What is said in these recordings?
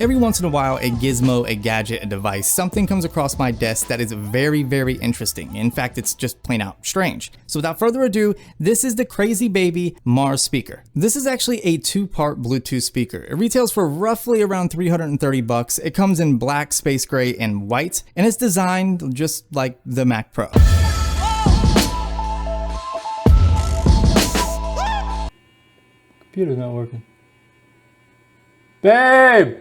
Every once in a while, a gizmo, a gadget, a device, something comes across my desk that is very, very interesting. In fact, it's just plain out strange. So without further ado, this is the Crazybaby Mars speaker. This is actually a two-part Bluetooth speaker. It retails for roughly around $330. It comes in black, space gray, and white, and it's designed just like the Mac Pro. Computer's not working. Babe!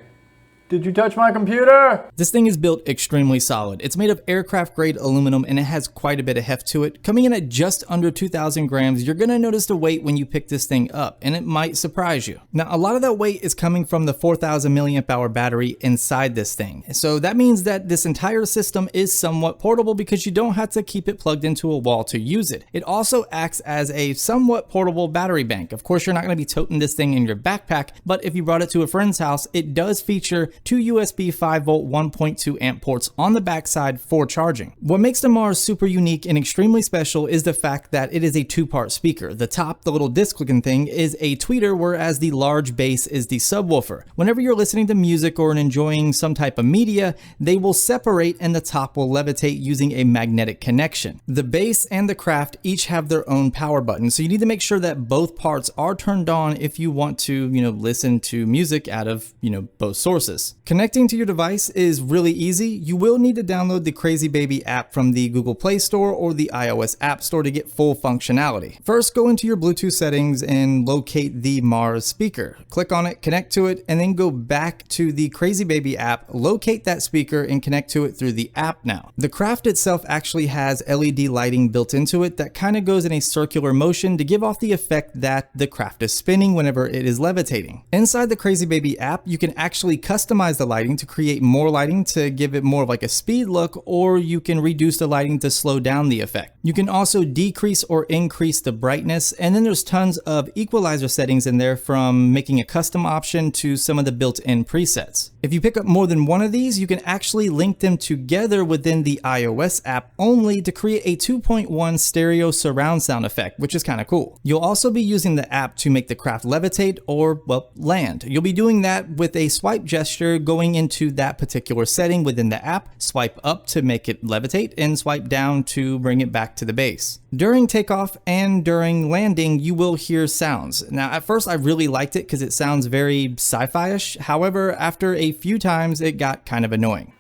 Did you touch my computer? This thing is built extremely solid. It's made of aircraft grade aluminum and it has quite a bit of heft to it. Coming in at just under 2,000 grams, you're gonna notice the weight when you pick this thing up, and it might surprise you. Now, a lot of that weight is coming from the 4,000 milliamp hour battery inside this thing. So that means that this entire system is somewhat portable because you don't have to keep it plugged into a wall to use it. It also acts as a somewhat portable battery bank. Of course, you're not gonna be toting this thing in your backpack, but if you brought it to a friend's house, it does feature two USB 5V 1.2 amp ports on the backside for charging. What makes the Mars super unique and extremely special is the fact that it is a two-part speaker. The top, the little disc looking thing, is a tweeter, whereas the large bass is the subwoofer. Whenever you're listening to music or enjoying some type of media, they will separate and the top will levitate using a magnetic connection. The bass and the craft each have their own power button, so you need to make sure that both parts are turned on if you want to, listen to music out of, both sources. Connecting to your device is really easy. You will need to download the Crazybaby app from the Google Play Store or the iOS App Store to get full functionality. First, go into your Bluetooth settings and locate the Mars speaker. Click on it, connect to it, and then go back to the Crazybaby app, locate that speaker, and connect to it through the app now. The craft itself actually has LED lighting built into it that kind of goes in a circular motion to give off the effect that the craft is spinning whenever it is levitating. Inside the Crazybaby app, you can actually customize the lighting to create more lighting to give it more of like a speed look, or you can reduce the lighting to slow down the effect. You can also decrease or increase the brightness, and then there's tons of equalizer settings in there, from making a custom option to some of the built-in presets. If you pick up more than one of these, you can actually link them together within the iOS app only to create a 2.1 stereo surround sound effect, which is kind of cool. You'll also be using the app to make the craft levitate or, well, land. You'll be doing that with a swipe gesture, going into that particular setting within the app, swipe up to make it levitate, and swipe down to bring it back to the base. During takeoff and during landing, you will hear sounds. Now, at first I really liked it because it sounds very sci-fi-ish. However, after a few times, it got kind of annoying.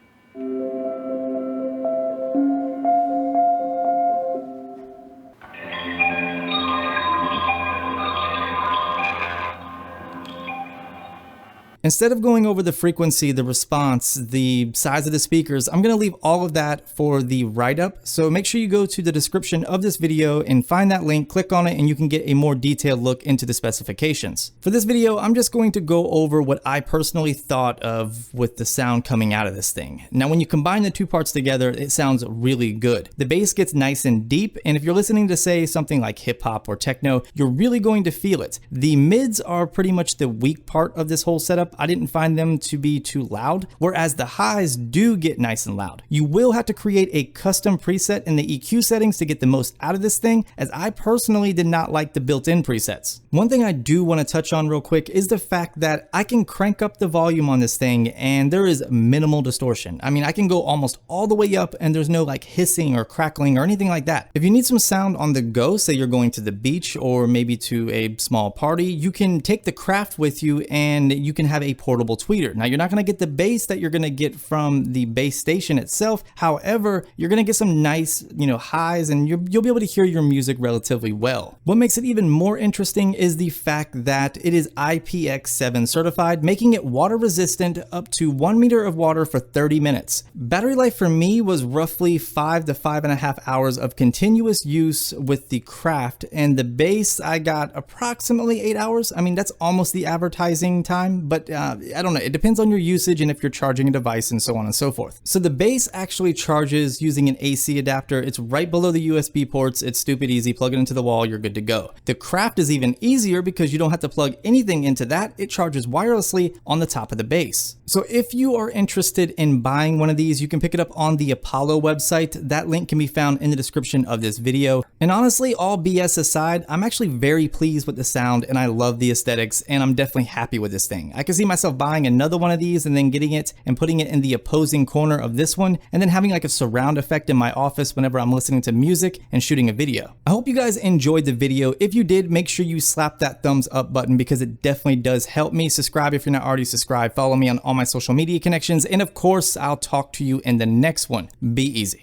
Instead of going over the frequency, the response, the size of the speakers, I'm going to leave all of that for the write-up. So make sure you go to the description of this video and find that link, click on it, and you can get a more detailed look into the specifications. For this video, I'm just going to go over what I personally thought of with the sound coming out of this thing. Now, when you combine the two parts together, it sounds really good. The bass gets nice and deep, and if you're listening to, say, something like hip hop or techno, you're really going to feel it. The mids are pretty much the weak part of this whole setup. I didn't find them to be too loud, whereas the highs do get nice and loud. You will have to create a custom preset in the EQ settings to get the most out of this thing, as I personally did not like the built-in presets. One thing I do want to touch on real quick is the fact that I can crank up the volume on this thing and there is minimal distortion. I mean, I can go almost all the way up and there's no like hissing or crackling or anything like that. If you need some sound on the go, say you're going to the beach or maybe to a small party, you can take the craft with you and you can have a portable tweeter. Now, you're not going to get the bass that you're going to get from the base station itself. However, you're going to get some nice, highs, and you'll be able to hear your music relatively well. What makes it even more interesting is the fact that it is IPX7 certified, making it water resistant up to 1 meter of water for 30 minutes. Battery life for me was roughly 5 to 5.5 hours of continuous use with the craft, and the base I got approximately 8 hours. I mean, that's almost the advertising time, but I don't know, it depends on your usage and if you're charging a device and so on and so forth. So the base actually charges using an AC adapter. It's right below the USB ports. It's stupid easy. Plug it into the wall, you're good to go. The craft is even easier because you don't have to plug anything into that. It charges wirelessly on the top of the base. So if you are interested in buying one of these, you can pick it up on the Apollo website. That link can be found in the description of this video. And honestly, all BS aside, I'm actually very pleased with the sound and I love the aesthetics, and I'm definitely happy with this thing. I can see see myself buying another one of these and then getting it and putting it in the opposing corner of this one, and then having like a surround effect in my office whenever I'm listening to music and shooting a video. I hope you guys enjoyed the video. If you did, make sure you slap that thumbs up button because it definitely does help me. Subscribe if you're not already subscribed. Follow me on all my social media connections, and of course, I'll talk to you in the next one. Be easy.